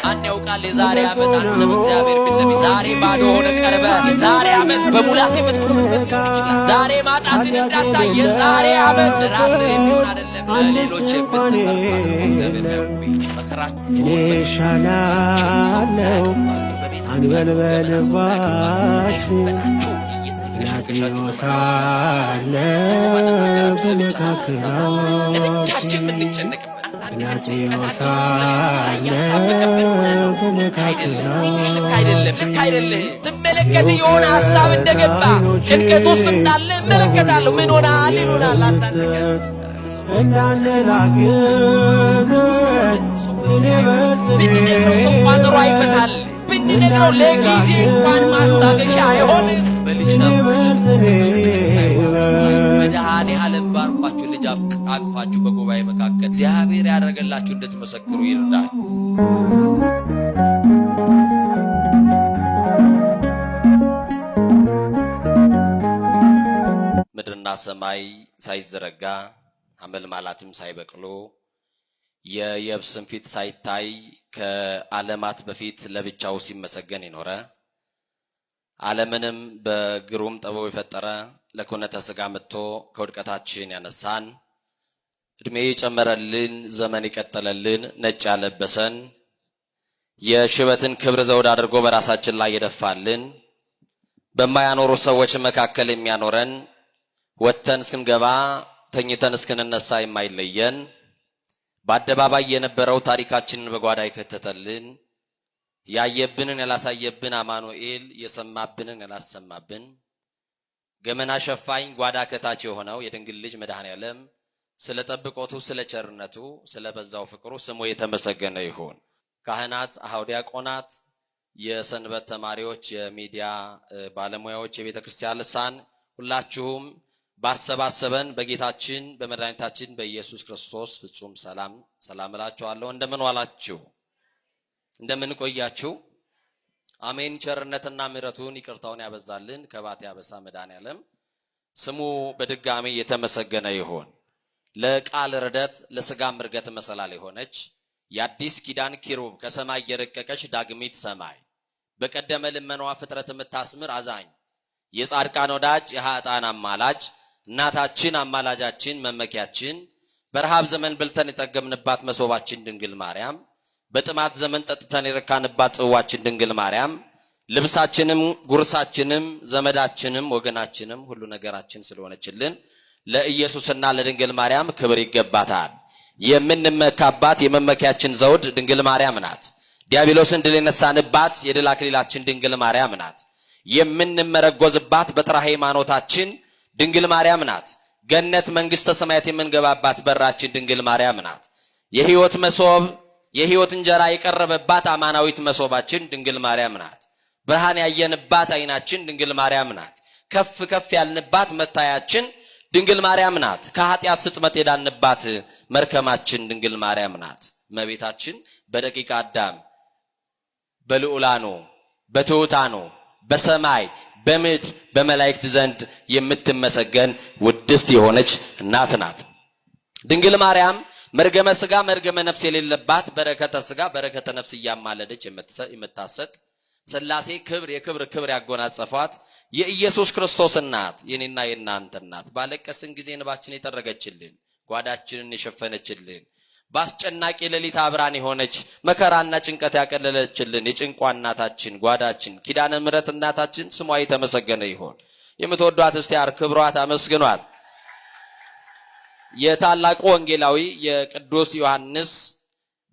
ማን ያውቃል የዛሬ ዓመት አንተ በእግዚአብሔር ፊት ለፊት ዛሬ ባዶ ሆነ ቀርበ የዛሬ ዓመት በሙላት የምትቆምበት ሊሆን ይችላል። ዛሬ ማጣትን እንዳታይ የዛሬ ዓመት ራስህ የሚሆን አይደለም ለሌሎች የምትተርፍ አድርጎ እግዚአብሔር ያውቁኝ መከራችሁን ይሻላል አንበልበልባችሁ ናቲዮሳለ ቻችን የምንጨነቅበት ልክ አይደለም ትመለከት የሆነ ሀሳብ እንደገባ ጭንቀት ውስጥ እንዳለ እመለከታለሁ። ምን ሆናል ይሆናል ብንነግረው ሰው ቋጠሮ አይፈታል። ብንነግረው ለጊዜ እንኳን ማስታገሻ አይሆንም። በልጅ ነው መድኃኔ ዓለም ባርኳችሁ ልጅ አቅፋችሁ በጉባኤ መካከል እግዚአብሔር ያደረገላችሁ እንድትመሰክሩ ይርዳል። ምድርና ሰማይ ሳይዘረጋ አመልማላትም ሳይበቅሉ የየብስም ፊት ሳይታይ ከዓለማት በፊት ለብቻው ሲመሰገን የኖረ ዓለምንም በግሩም ጥበቡ የፈጠረ ለኩነተ ሥጋ መጥቶ ከውድቀታችን ያነሳን እድሜ የጨመረልን ዘመን የቀጠለልን ነጭ ያለበሰን የሽበትን ክብር ዘውድ አድርጎ በራሳችን ላይ የደፋልን በማያኖሩ ሰዎች መካከል የሚያኖረን ወጥተን እስክንገባ ተኝተን እስክንነሳ የማይለየን በአደባባይ የነበረው ታሪካችንን በጓዳ የከተተልን ያየብንን ያላሳየብን አማኑኤል የሰማብንን ያላሰማብን ገመና ሸፋኝ ጓዳ ከታች የሆነው የድንግል ልጅ መድኃኔ ዓለም ስለ ጠብቆቱ ስለ ቸርነቱ ስለ በዛው ፍቅሩ ስሙ የተመሰገነ ይሁን። ካህናት፣ አኀው ዲያቆናት፣ የሰንበት ተማሪዎች፣ የሚዲያ ባለሙያዎች፣ የቤተ ክርስቲያን ልሳን ሁላችሁም ባሰባሰበን በጌታችን በመድኃኒታችን በኢየሱስ ክርስቶስ ፍጹም ሰላም እላችኋለሁ። እንደምን ዋላችሁ? እንደምን ቆያችሁ? አሜን። ቸርነትና ምሕረቱን ይቅርታውን ያበዛልን ከባት ያበሳ መድኃኔ ዓለም ስሙ በድጋሚ የተመሰገነ ይሁን። ለቃል ርደት ለሥጋም እርገት መሰላል የሆነች የአዲስ ኪዳን ኪሩብ ከሰማይ የረቀቀች ዳግሚት ሰማይ በቀደመ ልመኗ ፍጥረት የምታስምር አዛኝ የጻድቃን ወዳጅ የኃጥአን አማላጅ እናታችን አማላጃችን መመኪያችን በረሃብ ዘመን በልተን የጠገብንባት መሶባችን ድንግል ማርያም በጥማት ዘመን ጠጥተን የረካንባት ጽዋችን ድንግል ማርያም ልብሳችንም ጉርሳችንም ዘመዳችንም ወገናችንም ሁሉ ነገራችን ስለሆነችልን ለኢየሱስና ለድንግል ማርያም ክብር ይገባታል። የምንመካባት የመመኪያችን ዘውድ ድንግል ማርያም ናት። ዲያብሎስን ድል የነሳንባት የድል አክሊላችን ድንግል ማርያም ናት። የምንመረጎዝባት በትረ ሃይማኖታችን ድንግል ማርያም ናት። ገነት መንግስተ ሰማያት የምንገባባት በራችን ድንግል ማርያም ናት። የሕይወት መሶብ የሕይወት እንጀራ የቀረበባት አማናዊት መሶባችን ድንግል ማርያም ናት። ብርሃን ያየንባት አይናችን ድንግል ማርያም ናት። ከፍ ከፍ ያልንባት መታያችን ድንግል ማርያም ናት። ከኃጢአት ስጥመት የዳንባት መርከማችን ድንግል ማርያም ናት። እመቤታችን በደቂቀ አዳም በልዑላኑ በትሑታኑ በሰማይ በምድር በመላእክት ዘንድ የምትመሰገን ውድስት የሆነች እናት ናት። ድንግል ማርያም መርገመ ሥጋ መርገመ ነፍስ የሌለባት በረከተ ሥጋ በረከተ ነፍስ እያማለደች የምታሰጥ ሥላሴ ክብር የክብር ክብር ያጎናጸፏት የኢየሱስ ክርስቶስ እናት የኔና የናንተ እናት ባለቀስን ጊዜ እንባችን የጠረገችልን ጓዳችንን የሸፈነችልን በአስጨናቂ ሌሊት አብራን የሆነች መከራና ጭንቀት ያቀለለችልን የጭንቋ እናታችን ጓዳችን ኪዳነ ምሕረት እናታችን ስሟ የተመሰገነ ይሁን። የምትወዷት እስቲ ክብሯት አመስግኗት። የታላቁ ወንጌላዊ የቅዱስ ዮሐንስ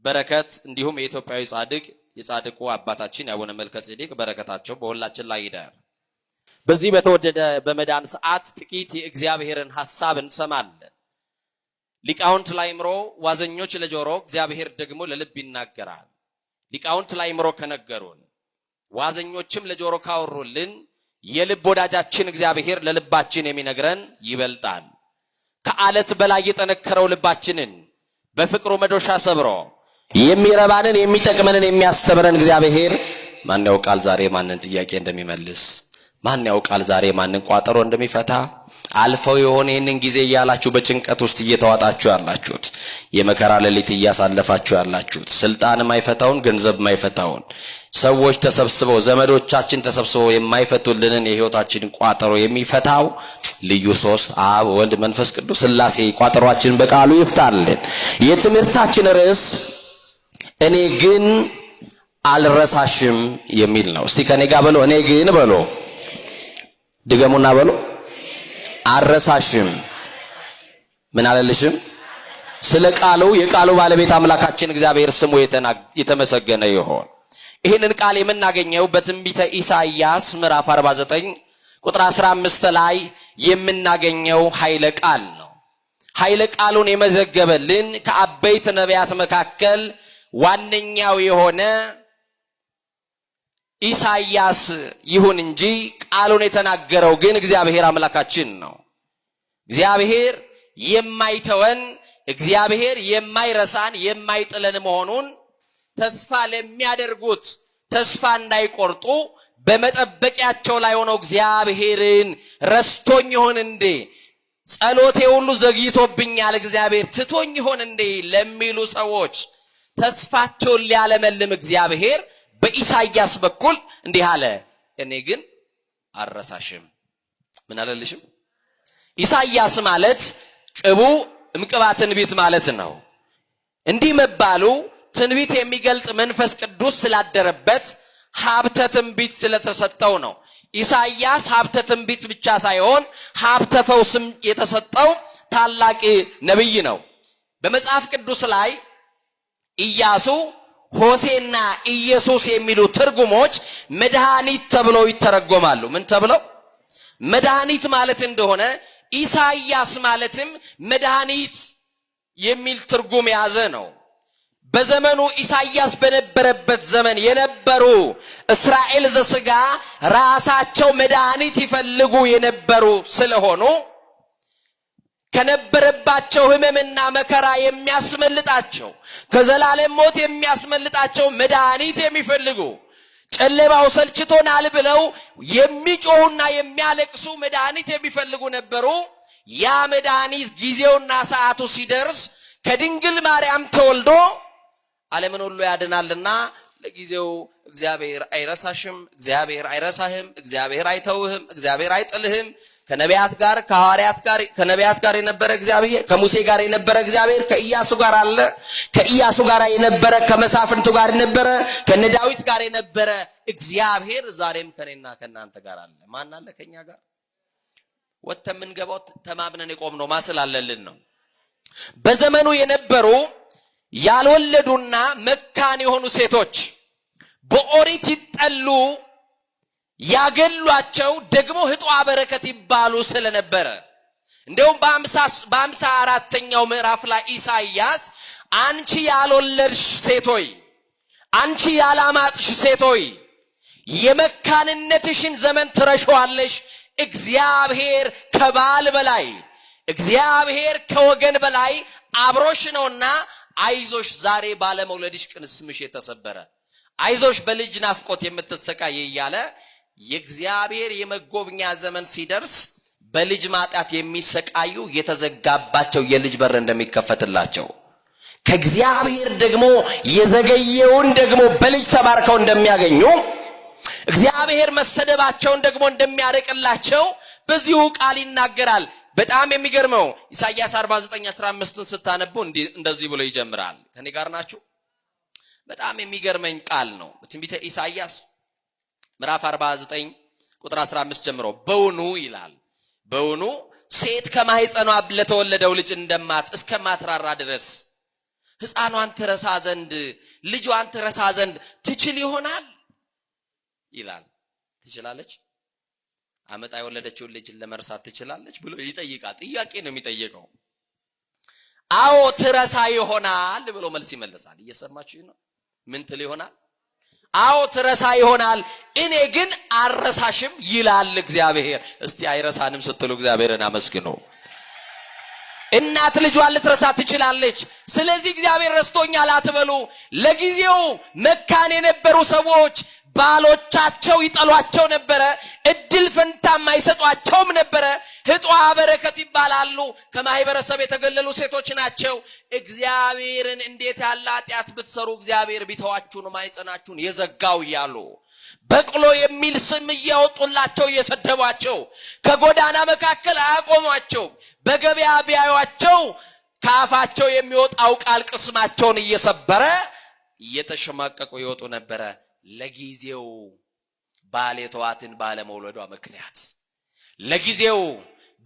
በረከት እንዲሁም የኢትዮጵያዊ ጻድቅ የጻድቁ አባታችን የአቡነ መልከጼዴቅ በረከታቸው በሁላችን ላይ ይደር። በዚህ በተወደደ በመዳን ሰዓት ጥቂት የእግዚአብሔርን ሐሳብ እንሰማለን። ሊቃውንት ለአእምሮ ዋዘኞች ለጆሮ እግዚአብሔር ደግሞ ለልብ ይናገራል። ሊቃውንት ለአእምሮ ከነገሩን ዋዘኞችም ለጆሮ ካወሩልን የልብ ወዳጃችን እግዚአብሔር ለልባችን የሚነግረን ይበልጣል። ከአለት በላይ የጠነከረው ልባችንን በፍቅሩ መዶሻ ሰብሮ የሚረባንን የሚጠቅመንን የሚያስተምረን እግዚአብሔር ማን ያውቃል ዛሬ ማንን ጥያቄ እንደሚመልስ ማን ያውቃል ዛሬ ማንን ቋጠሮ እንደሚፈታ? አልፈው የሆነ ይህንን ጊዜ እያላችሁ በጭንቀት ውስጥ እየተዋጣችሁ ያላችሁት፣ የመከራ ሌሊት እያሳለፋችሁ ያላችሁት፣ ስልጣን የማይፈታውን ገንዘብ የማይፈታውን ሰዎች ተሰብስበው ዘመዶቻችን ተሰብስበው የማይፈቱልንን የህይወታችን ቋጠሮ የሚፈታው ልዩ ሶስት አብ ወልድ መንፈስ ቅዱስ ሥላሴ ቋጠሯችን በቃሉ ይፍታልን። የትምህርታችን ርዕስ እኔ ግን አልረሳሽም የሚል ነው። እስቲ ከኔ ጋር በሎ፣ እኔ ግን በሎ፣ ድገሙና በሎ፣ አልረሳሽም። ምን አለልሽም? ስለ ቃሉ የቃሉ ባለቤት አምላካችን እግዚአብሔር ስሙ የተመሰገነ ይሁን። ይህንን ቃል የምናገኘው በትንቢተ ኢሳይያስ ምዕራፍ 49 ቁጥር 15 ላይ የምናገኘው ኃይለ ቃል ነው። ኃይለ ቃሉን የመዘገበልን ከአበይት ነቢያት መካከል ዋነኛው የሆነ ኢሳይያስ ይሁን እንጂ ቃሉን የተናገረው ግን እግዚአብሔር አምላካችን ነው። እግዚአብሔር የማይተወን፣ እግዚአብሔር የማይረሳን የማይጥለን መሆኑን ተስፋ ለሚያደርጉት ተስፋ እንዳይቆርጡ በመጠበቂያቸው ላይ ሆነው እግዚአብሔርን ረስቶኝ ይሆን እንዴ፣ ጸሎቴ ሁሉ ዘግይቶብኛል፣ እግዚአብሔር ትቶኝ ይሆን እንዴ ለሚሉ ሰዎች ተስፋቸውን ሊያለመልም እግዚአብሔር በኢሳይያስ በኩል እንዲህ አለ፣ እኔ ግን አልረሳሽም። ምን አለልሽም? ኢሳይያስ ማለት ቅቡ እምቅባ ትንቢት ማለት ነው። እንዲህ መባሉ ትንቢት የሚገልጥ መንፈስ ቅዱስ ስላደረበት ሀብተ ትንቢት ስለተሰጠው ነው። ኢሳይያስ ሀብተ ትንቢት ብቻ ሳይሆን ሀብተ ፈውስም የተሰጠው ታላቅ ነብይ ነው። በመጽሐፍ ቅዱስ ላይ ኢያሱ፣ ሆሴና ኢየሱስ የሚሉ ትርጉሞች መድኃኒት ተብለው ይተረጎማሉ። ምን ተብለው? መድኃኒት ማለት እንደሆነ ኢሳይያስ ማለትም መድኃኒት የሚል ትርጉም የያዘ ነው። በዘመኑ ኢሳይያስ በነበረበት ዘመን የነበሩ እስራኤል ዘሥጋ ራሳቸው መድኃኒት ይፈልጉ የነበሩ ስለሆኑ ከነበረባቸው ሕመምና መከራ የሚያስመልጣቸው፣ ከዘላለም ሞት የሚያስመልጣቸው መድኃኒት የሚፈልጉ፣ ጨለማው ሰልችቶናል ብለው የሚጮሁና የሚያለቅሱ መድኃኒት የሚፈልጉ ነበሩ። ያ መድኃኒት ጊዜውና ሰዓቱ ሲደርስ ከድንግል ማርያም ተወልዶ ዓለምን ሁሉ ያድናልና ለጊዜው እግዚአብሔር አይረሳሽም፣ እግዚአብሔር አይረሳህም፣ እግዚአብሔር አይተውህም፣ እግዚአብሔር አይጥልህም። ከነቢያት ጋር ከሐዋርያት ጋር ከነቢያት ጋር የነበረ እግዚአብሔር፣ ከሙሴ ጋር የነበረ እግዚአብሔር ከኢያሱ ጋር አለ። ከኢያሱ ጋር የነበረ ከመሳፍንቱ ጋር የነበረ ከነ ዳዊት ጋር የነበረ እግዚአብሔር ዛሬም ከኔና ከናንተ ጋር አለ። ማን አለ ከኛ ጋር? ወጥተን የምንገባው ተማምነን የቆምነው ማስላለልን ነው። በዘመኑ የነበሩ ያልወለዱና መካን የሆኑ ሴቶች በኦሪት ይጠሉ ያገሏቸው ደግሞ ህጧ በረከት ይባሉ ስለነበረ እንደውም በ54ኛው ምዕራፍ ላይ ኢሳይያስ አንቺ ያልወለድሽ ሴቶይ፣ አንቺ ያላማጥሽ ሴቶይ የመካንነትሽን ዘመን ትረሻዋለሽ፣ እግዚአብሔር ከባል በላይ እግዚአብሔር ከወገን በላይ አብሮሽ ነውና አይዞሽ፣ ዛሬ ባለመውለድሽ ቅስምሽ የተሰበረ፣ አይዞሽ በልጅ ናፍቆት የምትሰቃይ እያለ የእግዚአብሔር የመጎብኛ ዘመን ሲደርስ በልጅ ማጣት የሚሰቃዩ የተዘጋባቸው የልጅ በር እንደሚከፈትላቸው፣ ከእግዚአብሔር ደግሞ የዘገየውን ደግሞ በልጅ ተባርከው እንደሚያገኙ፣ እግዚአብሔር መሰደባቸውን ደግሞ እንደሚያርቅላቸው በዚሁ ቃል ይናገራል። በጣም የሚገርመው ኢሳይያስ 49:15 ስታነቡ እንደዚህ ብሎ ይጀምራል። ከኔ ጋር ናችሁ? በጣም የሚገርመኝ ቃል ነው። በትንቢተ ኢሳይያስ ምዕራፍ 49 ቁጥር 15 ጀምሮ በውኑ ይላል፣ በውኑ ሴት ከማህፀኗ ለተወለደው ልጅ እስከማትራራ ድረስ ሕፃኗን ትረሳ ዘንድ ልጇን ትረሳ ዘንድ ትችል ይሆናል ይላል። ትችላለች? አመጣ የወለደችውን ልጅ ለመርሳት ትችላለች ብሎ ይጠይቃል። ጥያቄ ነው የሚጠየቀው። አዎ ትረሳ ይሆናል ብሎ መልስ ይመልሳል። እየሰማችሁ ነው? ምን ትል ይሆናል? አዎ ትረሳ ይሆናል፣ እኔ ግን አልረሳሽም ይላል እግዚአብሔር። እስቲ አይረሳንም ስትሉ እግዚአብሔርን አመስግኑ። እናት ልጇን ልትረሳ ትችላለች። ስለዚህ እግዚአብሔር ረስቶኛል አትበሉ። ለጊዜው መካን የነበሩ ሰዎች ባሎቻቸው ይጠሏቸው ነበረ። እድል ፈንታም አይሰጧቸውም ነበረ። ህጧ በረከት ይባላሉ። ከማህበረሰብ የተገለሉ ሴቶች ናቸው። እግዚአብሔርን እንዴት ያለ ኃጢአት ብትሰሩ እግዚአብሔር ቢተዋችሁ ነው ማይጸናችሁን የዘጋው እያሉ በቅሎ የሚል ስም እያወጡላቸው እየሰደቧቸው፣ ከጎዳና መካከል አያቆሟቸው። በገበያ ቢያዩአቸው ካፋቸው የሚወጣው ቃል ቅስማቸውን እየሰበረ እየተሸማቀቁ ይወጡ ነበረ። ለጊዜው ባል የተዋትን ባለመውለዷ ምክንያት፣ ለጊዜው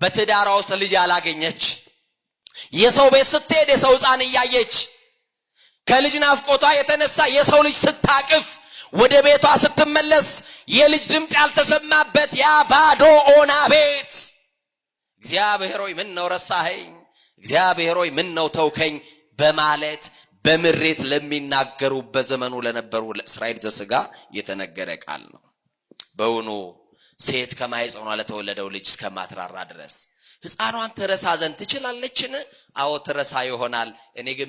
በትዳሯ ውስጥ ልጅ ያላገኘች፣ የሰው ቤት ስትሄድ የሰው ሕፃን እያየች ከልጅ ናፍቆቷ የተነሳ የሰው ልጅ ስታቅፍ ወደ ቤቷ ስትመለስ የልጅ ድምፅ ያልተሰማበት ያ ባዶ ኦና ቤት እግዚአብሔር ሆይ ምን ነው ረሳኸኝ፣ እግዚአብሔር ሆይ ምን ነው ተውከኝ በማለት በምሬት ለሚናገሩ በዘመኑ ለነበሩ ለእስራኤል ዘሥጋ የተነገረ ቃል ነው። በእውኑ ሴት ከማህፀኗ ለተወለደው ልጅ እስከማትራራ ድረስ ሕፃኗን ትረሳ ዘንድ ትችላለችን? አዎ ትረሳ ይሆናል። እኔ ግን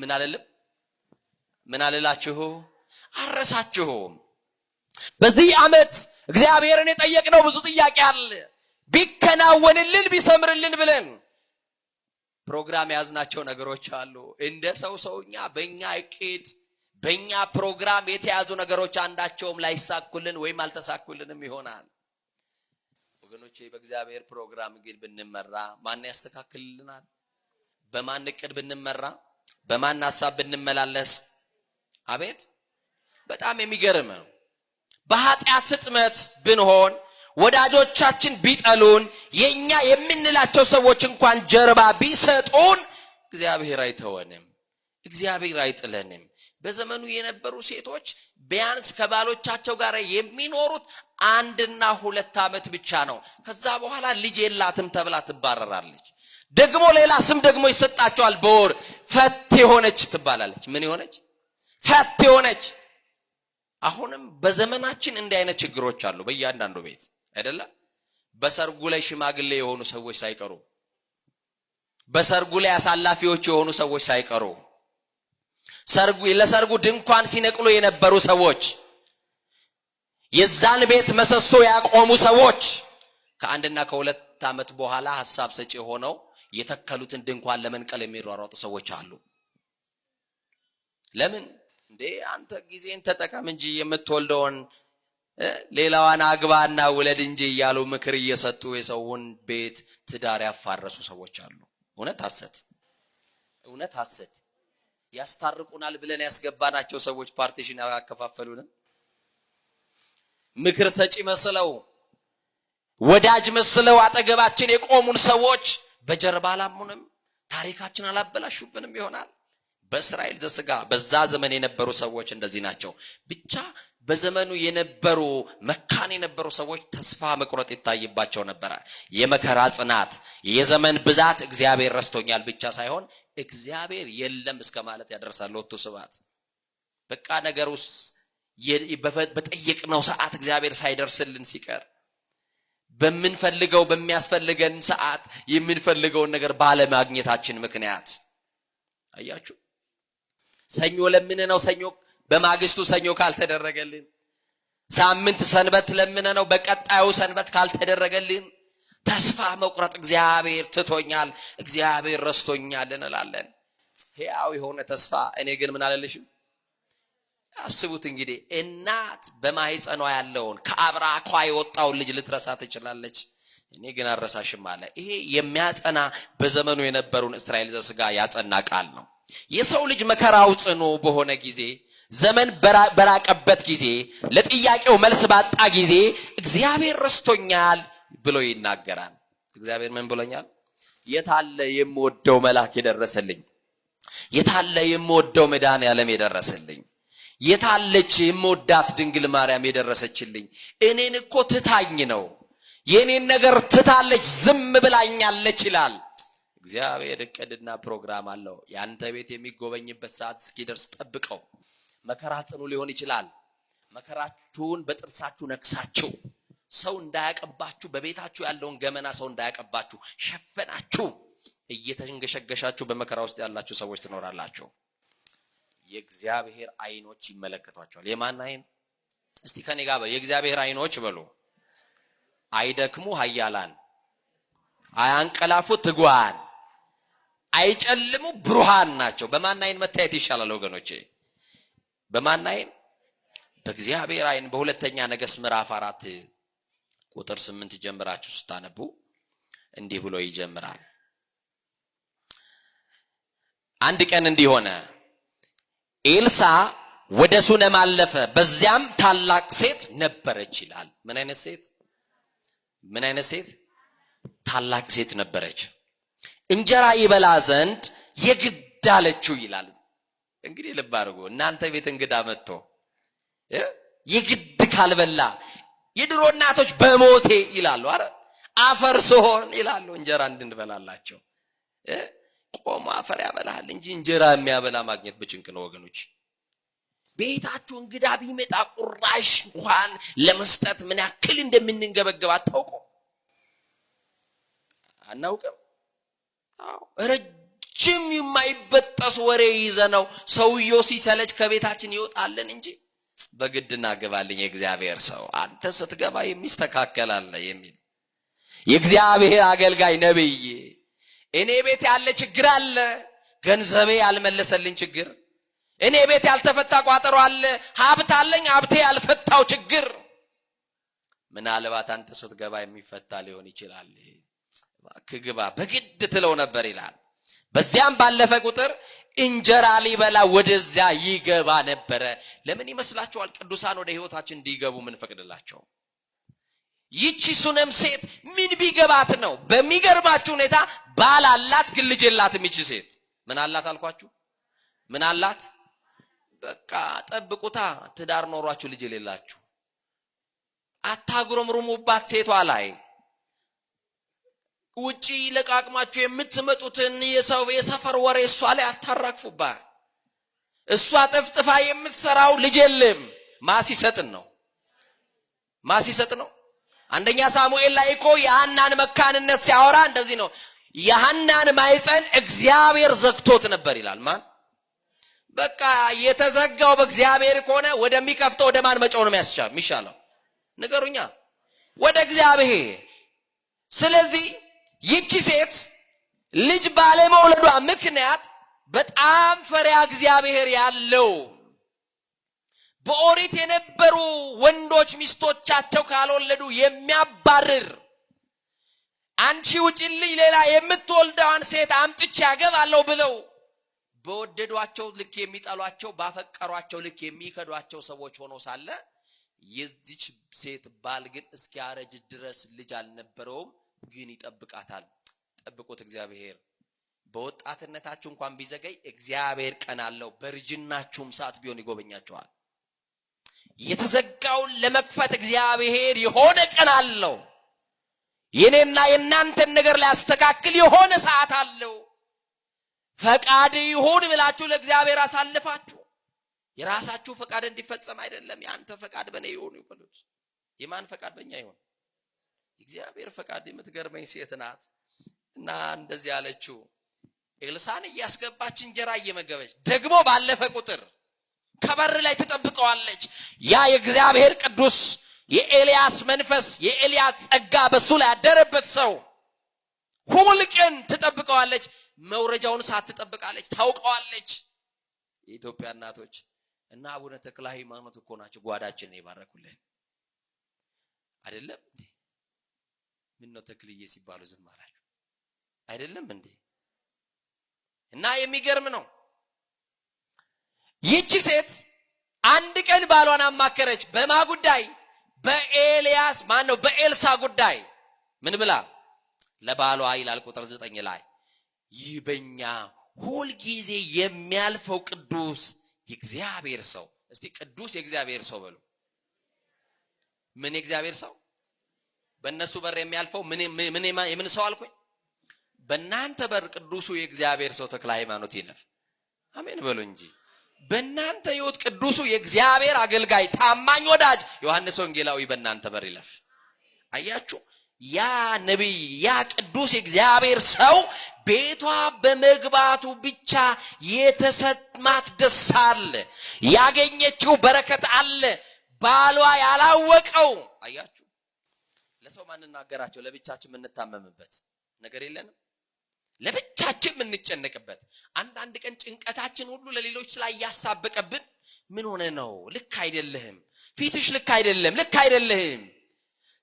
ምን አልላችሁ አረሳችሁም። በዚህ ዓመት እግዚአብሔርን የጠየቅነው ብዙ ጥያቄ አለ። ቢከናወንልን ቢሰምርልን ብለን ፕሮግራም ያዝናቸው ነገሮች አሉ። እንደ ሰውኛ በእኛ እቅድ በእኛ ፕሮግራም የተያዙ ነገሮች አንዳቸውም ላይሳኩልን ወይም አልተሳኩልንም ይሆናል። ወገኖቼ በእግዚአብሔር ፕሮግራም ግን ብንመራ ማን ያስተካክልልናል? በማን እቅድ ብንመራ፣ በማን ሐሳብ ብንመላለስ፣ አቤት በጣም የሚገርም ነው። በኃጢአት ስጥመት ብንሆን፣ ወዳጆቻችን ቢጠሉን፣ የኛ የምንላቸው ሰዎች እንኳን ጀርባ ቢሰጡን እግዚአብሔር አይተወንም፣ እግዚአብሔር አይጥለንም። በዘመኑ የነበሩ ሴቶች ቢያንስ ከባሎቻቸው ጋር የሚኖሩት 1 እና 2 ዓመት ብቻ ነው። ከዛ በኋላ ልጅ የላትም ተብላ ትባረራለች። ደግሞ ሌላ ስም ደግሞ ይሰጣቸዋል። በወር ፈት የሆነች ትባላለች። ምን የሆነች? ፈት የሆነች። አሁንም በዘመናችን እንዲህ አይነት ችግሮች አሉ በእያንዳንዱ ቤት አይደለ? በሰርጉ ላይ ሽማግሌ የሆኑ ሰዎች ሳይቀሩ፣ በሰርጉ ላይ አሳላፊዎች የሆኑ ሰዎች ሳይቀሩ፣ ለሰርጉ ድንኳን ሲነቅሉ የነበሩ ሰዎች፣ የዛን ቤት መሰሶ ያቆሙ ሰዎች ከ1 እና ከ2 ዓመት በኋላ ሐሳብ ሰጪ ሆነው የተከሉትን ድንኳን ለመንቀል የሚሯሯጡ ሰዎች አሉ። ለምን እንዴ? አንተ ጊዜን ተጠቀም እንጂ የምትወልደውን ሌላዋን አግባና ውለድ እንጂ እያሉ ምክር እየሰጡ የሰውን ቤት ትዳር ያፋረሱ ሰዎች አሉ። እውነት ሐሰት ያስታርቁናል ብለን ያስገባናቸው ሰዎች ፓርቲሽን ያከፋፈሉን ምክር ሰጪ መስለው ወዳጅ መስለው አጠገባችን የቆሙን ሰዎች በጀርባ አላሙንም፣ ታሪካችን አላበላሹብንም ይሆናል። በእስራኤል ዘሥጋ በዛ ዘመን የነበሩ ሰዎች እንደዚህ ናቸው። ብቻ በዘመኑ የነበሩ መካን የነበሩ ሰዎች ተስፋ መቁረጥ ይታይባቸው ነበር። የመከራ ጽናት፣ የዘመን ብዛት እግዚአብሔር ረስቶኛል ብቻ ሳይሆን እግዚአብሔር የለም እስከ ማለት ያደርሳል። ወጥቶ ስባት በቃ ነገር ውስጥ በጠየቅነው ሰዓት እግዚአብሔር ሳይደርስልን ሲቀር፣ በምንፈልገው በሚያስፈልገን ሰዓት የምንፈልገውን ነገር ባለማግኘታችን ምክንያት አያችሁ። ሰኞ ለምን ነው ሰኞ በማግስቱ ሰኞ ካልተደረገልን፣ ሳምንት ሰንበት ለምን ነው በቀጣዩ ሰንበት ካልተደረገልን ተስፋ መቁረጥ፣ እግዚአብሔር ትቶኛል፣ እግዚአብሔር ረስቶኛል እንላለን። ሕያው የሆነ ተስፋ እኔ ግን ምን አለልሽም? አስቡት እንግዲህ እናት በማህፀኗ ያለውን ከአብራኳ የወጣውን ልጅ ልትረሳ ትችላለች። እኔ ግን አረሳሽም አለ። ይሄ የሚያጸና በዘመኑ የነበሩን እስራኤል ዘሥጋ ያጸና ቃል ነው። የሰው ልጅ መከራው ጽኑ በሆነ ጊዜ፣ ዘመን በራቀበት ጊዜ፣ ለጥያቄው መልስ ባጣ ጊዜ እግዚአብሔር ረስቶኛል ብሎ ይናገራል። እግዚአብሔር ምን ብሎኛል? የታለ የምወደው መልአክ የደረሰልኝ? የታለ የምወደው መድኃኔዓለም የደረሰልኝ? የታለች የምወዳት ድንግል ማርያም የደረሰችልኝ? እኔን እኮ ትታኝ ነው፣ የኔን ነገር ትታለች፣ ዝም ብላኛለች ይላል። እግዚአብሔር እቅድና ፕሮግራም አለው። ያንተ ቤት የሚጎበኝበት ሰዓት እስኪደርስ ጠብቀው። መከራ ጽኑ ሊሆን ይችላል። መከራችሁን በጥርሳችሁ ነክሳችሁ ሰው እንዳያቀባችሁ፣ በቤታችሁ ያለውን ገመና ሰው እንዳያቀባችሁ ሸፈናችሁ እየተንገሸገሻችሁ በመከራ ውስጥ ያላችሁ ሰዎች ትኖራላችሁ። የእግዚአብሔር አይኖች ይመለከቷቸዋል። የማን አይን? እስቲ ከኔ ጋር የእግዚአብሔር አይኖች በሉ አይደክሙ ኃያላን አያንቀላፉ ትጓን አይጨልሙ ብሩሃን ናቸው። በማን አይን መታየት ይሻላል ወገኖቼ? በማን አይን? በእግዚአብሔር አይን። በሁለተኛ ነገሥት ምዕራፍ 4 ቁጥር 8 ጀምራችሁ ስታነቡ እንዲህ ብሎ ይጀምራል። አንድ ቀን እንዲህ ሆነ፣ ኤልሳ ወደ ሱነም አለፈ፣ በዚያም ታላቅ ሴት ነበረች ይላል። ምን አይነት ሴት? ምን አይነት ሴት? ታላቅ ሴት ነበረች። እንጀራ ይበላ ዘንድ የግድ አለችው ይላል። እንግዲህ ልብ አድርጉ እናንተ ቤት እንግዳ መጥቶ የግድ ካልበላ የድሮ እናቶች በሞቴ ይላሉ አረ አፈር ስሆን ይላሉ እንጀራ እንድንበላላቸው። ቆሞ አፈር ያበላል እንጂ እንጀራ የሚያበላ ማግኘት በጭንቅ ነው ወገኖች። ቤታችሁ እንግዳ ቢመጣ ቁራሽ እንኳን ለመስጠት ምን ያክል እንደምንንገበገብ አታውቁ? አናውቅም? አዎ ረጅም የማይበጠስ ወሬ ይዘነው ሰውየው ሲሰለች ከቤታችን ይወጣልን እንጂ በግድና ገባልኝ የእግዚአብሔር ሰው አንተ ስትገባ የሚስተካከል አለ የሚል የእግዚአብሔር አገልጋይ ነብይ እኔ ቤት ያለ ችግር አለ፣ ገንዘቤ ያልመለሰልኝ ችግር፣ እኔ ቤት ያልተፈታ ቋጠሮ አለ፣ ሀብት አለኝ ሀብቴ ያልፈታው ችግር፣ ምናልባት አንተ ስትገባ የሚፈታ ሊሆን ይችላል፣ ግባ በግድ ትለው ነበር ይላል። በዚያም ባለፈ ቁጥር እንጀራ ሊበላ ወደዚያ ይገባ ነበረ። ለምን ይመስላችኋል ቅዱሳን ወደ ህይወታችን እንዲገቡ ምን ፈቅድላቸው? ይቺ ሱነም ሴት ምን ቢገባት ነው? በሚገርማችሁ ሁኔታ ባል አላት ግን ልጅ የላትም። ይቺ ሴት ምን አላት አልኳችሁ? ምን አላት? በቃ ጠብቁታ። ትዳር ኖሯችሁ ልጅ የሌላችሁ አታጉረምሩሙባት ሴቷ ላይ። ውጪ ለቃቅማችሁ የምትመጡትን የሰፈር ወሬ እሷ ላይ አታራክፉባት። እሷ ጠፍጥፋ የምትሰራው ልጅ የለም። ማሲሰጥን ነው ማሲሰጥ ነው። አንደኛ ሳሙኤል ላይ እኮ የሐናን መካንነት ሲያወራ እንደዚህ ነው፣ የሐናን ማይፀን እግዚአብሔር ዘግቶት ነበር ይላል። ማን? በቃ የተዘጋው በእግዚአብሔር ከሆነ ወደሚከፍተው ወደ ማን መጫው ነው የሚሻለው? ንገሩኛ። ወደ እግዚአብሔር። ስለዚህ ይቺ ሴት ልጅ ባለመውለዷ ምክንያት በጣም ፈሪያ እግዚአብሔር ያለው በኦሪት የነበሩ ወንዶች ሚስቶቻቸው ካልወለዱ የሚያባርር አንቺ ውጪልኝ ሌላ የምትወልደዋን ሴት አምጥቼ ያገባለሁ ብለው በወደዷቸው ልክ የሚጠሏቸው ባፈቀሯቸው ልክ የሚከዷቸው ሰዎች ሆኖ ሳለ የዚች ሴት ባል ግን እስኪያረጅ ድረስ ልጅ አልነበረውም። ግን ይጠብቃታል። ጠብቁት። እግዚአብሔር በወጣትነታችሁ እንኳን ቢዘገይ እግዚአብሔር ቀን አለው። በርጅናችሁም ሰዓት ቢሆን ይጎበኛችኋል። የተዘጋውን ለመክፈት እግዚአብሔር የሆነ ቀን አለው። የኔና የናንተን ነገር ሊያስተካክል የሆነ ሰዓት አለው። ፈቃድ ይሁን ብላችሁ ለእግዚአብሔር አሳልፋችሁ የራሳችሁ ፈቃድ እንዲፈጸም አይደለም። ያንተ ፈቃድ በኔ ይሁን ይበሉት። የማን ፈቃድ በእኛ ይሁን? እግዚአብሔር ፈቃድ። የምትገርመኝ ሴት ናት እና እንደዚህ ያለችው ኤልሳን እያስገባች እንጀራ እየመገበች ደግሞ ባለፈ ቁጥር ከበር ላይ ተጠብቀዋለች። ያ የእግዚአብሔር ቅዱስ የኤልያስ መንፈስ የኤልያስ ጸጋ በሱ ላይ ያደረበት ሰው ሁሉ ቀን ተጠብቀዋለች። መውረጃውን ሳትጠብቃለች ታውቀዋለች። የኢትዮጵያ እናቶች እና አቡነ ተክለ ሃይማኖት እኮ ናቸው ጓዳችንን የባረኩልን አይደለም እንዴ? ምን ነው ተክልዬ ሲባሉ ዝም አላችሁ አይደለም እንዴ? እና የሚገርም ነው። ይቺ ሴት አንድ ቀን ባሏን አማከረች። በማ ጉዳይ? በኤልያስ ማን ነው? በኤልሳ ጉዳይ። ምን ብላ? ለባሏ ይላል ቁጥር 9 ላይ ይህ በእኛ ሁል ጊዜ የሚያልፈው ቅዱስ የእግዚአብሔር ሰው። እስቲ ቅዱስ የእግዚአብሔር ሰው በሉ። ምን የእግዚአብሔር ሰው? በእነሱ በር የሚያልፈው ምን ሰው አልኩኝ? በእናንተ በር ቅዱሱ የእግዚአብሔር ሰው ተክለ ሃይማኖት ይለፍ። አሜን በሉ እንጂ። በእናንተ ሕይወት ቅዱሱ የእግዚአብሔር አገልጋይ ታማኝ ወዳጅ ዮሐንስ ወንጌላዊ በእናንተ በር ይለፍ። አያችሁ? ያ ነብይ ያ ቅዱስ የእግዚአብሔር ሰው ቤቷ በመግባቱ ብቻ የተሰማት ደስታ አለ፣ ያገኘችው በረከት አለ። ባሏ ያላወቀው አያችሁ ለሰው ማንናገራቸው ለብቻችን እንታመምበት ነገር የለንም ለብቻችን እንጨነቅበት አንድ ቀን ጭንቀታችን ሁሉ ለሌሎች ላይ ያሳበቀብን ምን ሆነ ነው ልክ አይደለም ፊትሽ ልክ አይደለም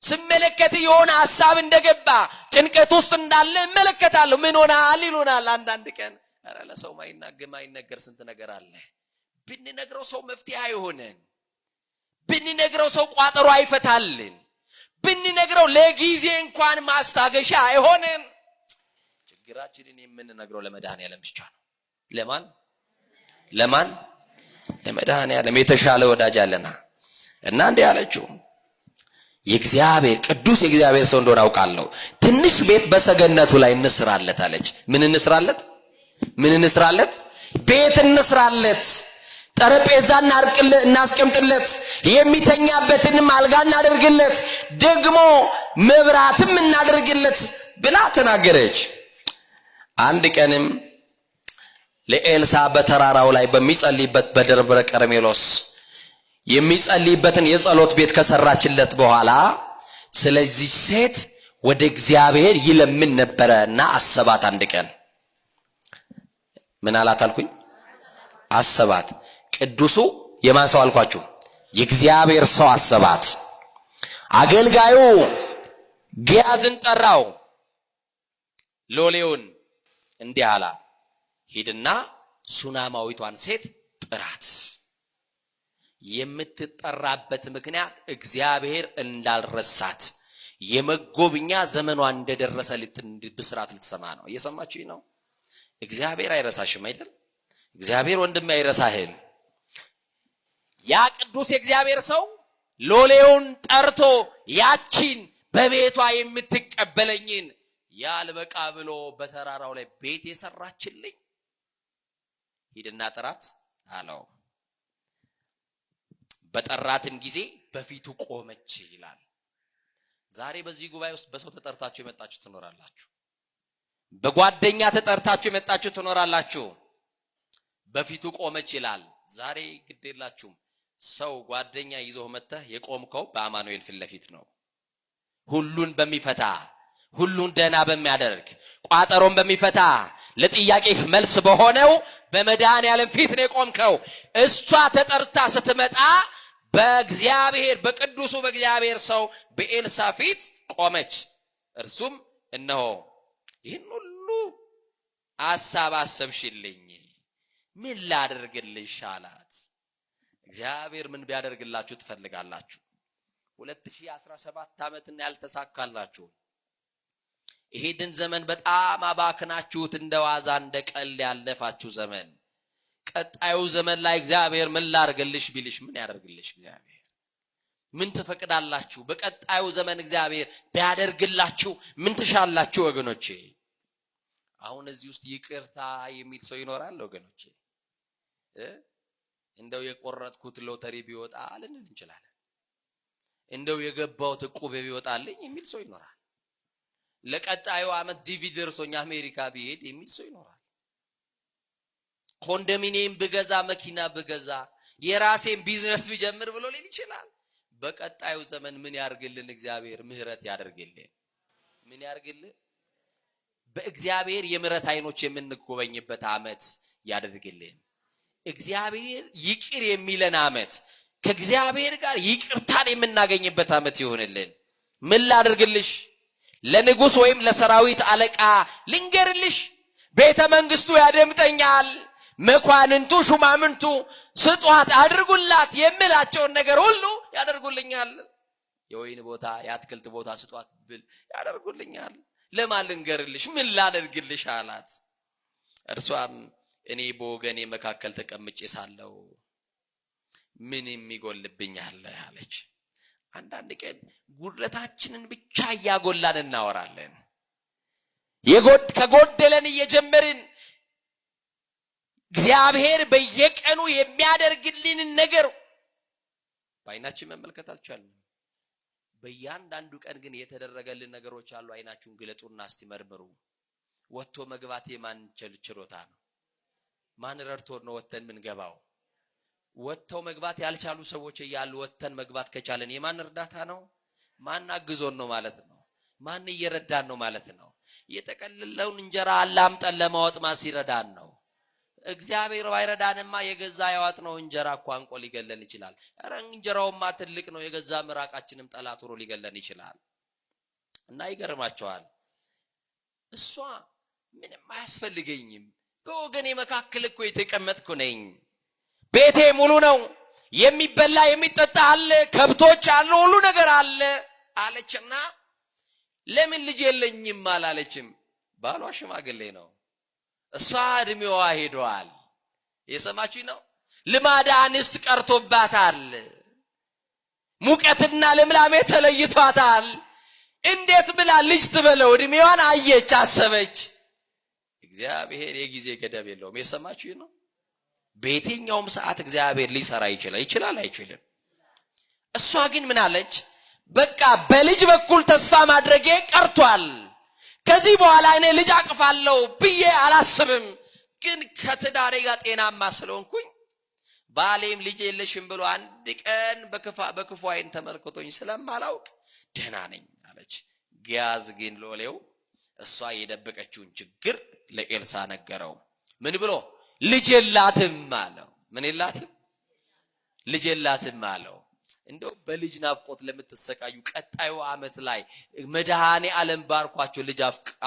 ስመለከት የሆነ ሐሳብ እንደገባ ጭንቀት ውስጥ እንዳለ እመለከታለሁ ምን ሆናል ይሉናል አንድ ቀን አረ ለሰው ማይነገር ስንት ነገር አለ ብንነግረው ሰው መፍትሄ አይሆነን ብንነግረው ሰው ቋጠሮ አይፈታልን ብንነግረው ለጊዜ እንኳን ማስታገሻ አይሆነን ችግራችንን የምንነግረው ለመድኃኒዓለም ብቻ ነው ለማን ለመድኃኒዓለም የተሻለ ወዳጅ አለና እና እንደ ያለችው የእግዚአብሔር ቅዱስ የእግዚአብሔር ሰው እንደሆነ አውቃለሁ ትንሽ ቤት በሰገነቱ ላይ እንስራለት አለች ምን እንስራለት ቤት እንስራለት ጠረጴዛ እናስቀምጥለት የሚተኛበትንም አልጋ እናደርግለት ደግሞ መብራትም እናደርግለት ብላ ተናገረች አንድ ቀንም ለኤልሳ በተራራው ላይ በሚጸልይበት በደብረ ቀርሜሎስ የሚጸልይበትን የጸሎት ቤት ከሰራችለት በኋላ ስለዚህ ሴት ወደ እግዚአብሔር ይለምን ነበርና አሰባት አንድ ቀን ምን አላት አልኩኝ አሰባት ቅዱሱ የማን ሰው አልኳችሁ የእግዚአብሔር ሰው አሰባት አገልጋዩ ጊያዝን ጠራው ሎሌውን እንዲህ አላት ሂድና ሱናማዊቷን ሴት ጥራት የምትጠራበት ምክንያት እግዚአብሔር እንዳልረሳት የመጎብኛ ዘመኗ እንደደረሰ ብስራት ልትሰማ ነው እየሰማችሁ ነው እግዚአብሔር አይረሳሽም አይደል እግዚአብሔር ወንድም አይረሳህም ያ ቅዱስ የእግዚአብሔር ሰው ሎሌውን ጠርቶ ያቺን በቤቷ የምትቀበለኝን ያልበቃ ብሎ በተራራው ላይ ቤት የሰራችልኝ ሂድና ጥራት አለው በጠራትም ጊዜ በፊቱ ቆመች ይላል ዛሬ በዚህ ጉባኤ ውስጥ በሰው ተጠርታችሁ የመጣችሁ ትኖራላችሁ በጓደኛ ተጠርታችሁ የመጣችሁ ትኖራላችሁ በፊቱ ቆመች ይላል ዛሬ ግዴላችሁም ሰው ጓደኛ ይዞ መጥተህ የቆምከው በአማኑኤል ፊት ለፊት ነው ሁሉን በሚፈታ ሁሉን ደና በሚያደርግ ቋጠሮን በሚፈታ ለጥያቄህ መልስ በሆነው በመድኃኒዓለም ፊት ነው የቆምከው እሷ ተጠርታ ስትመጣ በእግዚአብሔር በቅዱሱ በእግዚአብሔር ሰው በኤልሳ ፊት ቆመች እርሱም እነሆ ይህን ሁሉ ሐሳብ አሰብሽልኝ ምን ላደርግልሽ አላት እግዚአብሔር ምን ቢያደርግላችሁ ትፈልጋላችሁ 2017 ዓመትን ያልተሳካላችሁ ይሄን ዘመን በጣም አባክናችሁት እንደዋዛ እንደቀል ያለፋችሁ ዘመን ቀጣዩ ዘመን ላይ እግዚአብሔር ምን ላርገልሽ ቢልሽ ምን ያደርግልሽ እግዚአብሔር ምን ተፈቅዳላችሁ በቀጣዩ ዘመን እግዚአብሔር ቢያደርግላችሁ ምን ትሻላችሁ ወገኖቼ አሁን እዚህ ውስጥ ይቅርታ የሚል ሰው ይኖራል ወገኖቼ እንደው የቆረጥኩት ሎተሪ ቢወጣ ልንል እንችላለን እንደው የገባው ዕቁብ ቢወጣልኝ የሚል ሰው ይኖራል ለቀጣዩ አመት ዲቪ ደርሶኝ አሜሪካ ቢሄድ የሚል ሰው ይኖራል ኮንዶሚኒየም ብገዛ መኪና ብገዛ የራሴን ቢዝነስ ቢጀምር ብሎ ሊል ይችላል በቀጣዩ ዘመን ምን ያርግልን እግዚአብሔር ምህረት ያደርግልን ምን ያርግልን በእግዚአብሔር የምህረት አይኖች የምንጎበኝበት አመት ያደርግልን እግዚአብሔር ይቅር የሚለን አመት ከእግዚአብሔር ጋር ይቅርታን የምናገኝበት አመት ይሆንልን ምን ላድርግልሽ ለንጉስ ወይም ለሰራዊት አለቃ ልንገርልሽ ቤተ መንግስቱ ያደምጠኛል መኳንንቱ ሹማምንቱ ስጧት አድርጉላት የሚላቸውን ነገር ሁሉ ያደርጉልኛል የወይን ቦታ ያትክልት ቦታ ስጧት ብል ያደርጉልኛል ለማን ልንገርልሽ ምን ላደርግልሽ አላት እርሷም እኔ በወገኔ መካከል ተቀምጬ ሳለው ምን የሚጎልብኛል አለች አንዳንድ ቀን ጉድለታችንን ብቻ ያጎላን እናወራለን ከጎደለን እየጀመርን እግዚአብሔር በየቀኑ የሚያደርግልን ነገር በአይናችን መመልከት አልቻልንም በእያንዳንዱ ቀን ግን የተደረገልን ነገሮች አሉ አይናችሁን ግለጡና እስቲ መርምሩ ወጥቶ መግባት የማን ችሎታ ነው ማን ረድቶን ነው ወጥተን ምን ገባው ወጥተው መግባት ያልቻሉ ሰዎች እያሉ ወጥተን መግባት ከቻለን የማን እርዳታ ነው? ማን አግዞን ነው ማለት ነው? ማን እየረዳን ነው ማለት ነው? የተቀለለውን እንጀራ አላምጠን ለማወጥ ማን ሲረዳን ነው? እግዚአብሔር ባይረዳንማ የገዛ ያዋጥነው እንጀራ እኮ አንቆ ሊገለን ይችላል። ኧረ እንጀራውማ ትልቅ ነው፣ የገዛ ምራቃችንም ጠላት ሆኖ ሊገለን ይችላል። እና ይገርማቸዋል። እሷ ምንም አያስፈልገኝም፣ በወገኔ መካከል እኮ የተቀመጥኩ ነኝ፣ ቤቴ ሙሉ ነው፣ የሚበላ የሚጠጣ አለ፣ ከብቶች አሉ፣ ሁሉ ነገር አለ አለችና ለምን ልጅ የለኝም አላለችም። ባሏ ሽማግሌ ነው፣ እሷ እድሜዋ ሄዷል። የሰማችሁኝ ነው? ልማዳ አንስት ቀርቶባታል፣ ሙቀትና ልምላሜ ተለይቷታል። እንዴት ብላ ልጅ ትበለው? እድሜዋን አየች፣ አሰበች። እግዚአብሔር የጊዜ ገደብ የለውም። የሰማችሁኝ ነው? በየትኛውም ሰዓት እግዚአብሔር ሊሰራ ይችላል አይችልም? እሷ ግን ምን አለች? በቃ በልጅ በኩል ተስፋ ማድረጌ ቀርቷል፣ ከዚህ በኋላ እኔ ልጅ አቅፋለሁ ብዬ አላስብም። ግን ከትዳሬ ጋር ጤናማ ስለሆንኩኝ ባሌም ልጅ የለሽም ብሎ አንድ ቀን በክፉ አይን ተመልክቶኝ ስለማላውቅ ደህና ነኝ አለች። ጊያዝ ግን ሎሌው እሷ የደበቀችውን ችግር ለኤልሳ ነገረው። ምን ብሎ? ልጅ የላትም አለው። ምን የላትም? ልጅ የላትም አለው። እንደው በልጅ ናፍቆት ለምትሰቃዩ ቀጣዩ ዓመት ላይ መድኃኔ ዓለም ባርኳችሁ ልጅ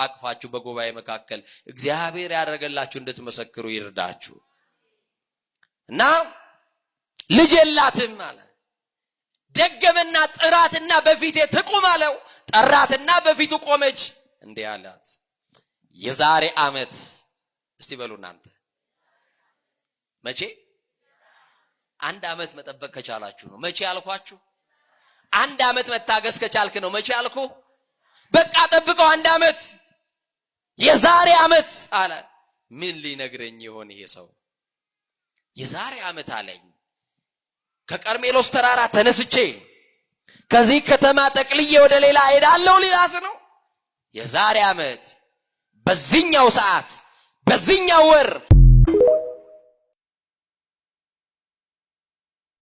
አቅፋችሁ በጉባኤ መካከል እግዚአብሔር ያደረገላችሁ እንድትመሰክሩ ይርዳችሁ። እና ልጅ የላትም አለ። ደገመና ጥራትና በፊቴ ትቁም አለው። ጠራትና በፊቱ ቆመች። እንዲህ አላት፣ የዛሬ ዓመት እስቲ በሉ እናንተ መቼ? አንድ ዓመት መጠበቅ ከቻላችሁ ነው። መቼ ያልኳችሁ? አንድ ዓመት መታገስ ከቻልክ ነው። መቼ ያልኩ? በቃ ጠብቀው አንድ ዓመት፣ የዛሬ ዓመት አለ። ምን ሊነግረኝ ይሆን ይሄ ሰው? የዛሬ ዓመት አለኝ። ከቀርሜሎስ ተራራ ተነስቼ ከዚህ ከተማ ጠቅልዬ ወደ ሌላ ሄዳለሁ ሊያስ ነው። የዛሬ ዓመት በዚህኛው ሰዓት በዚህኛው ወር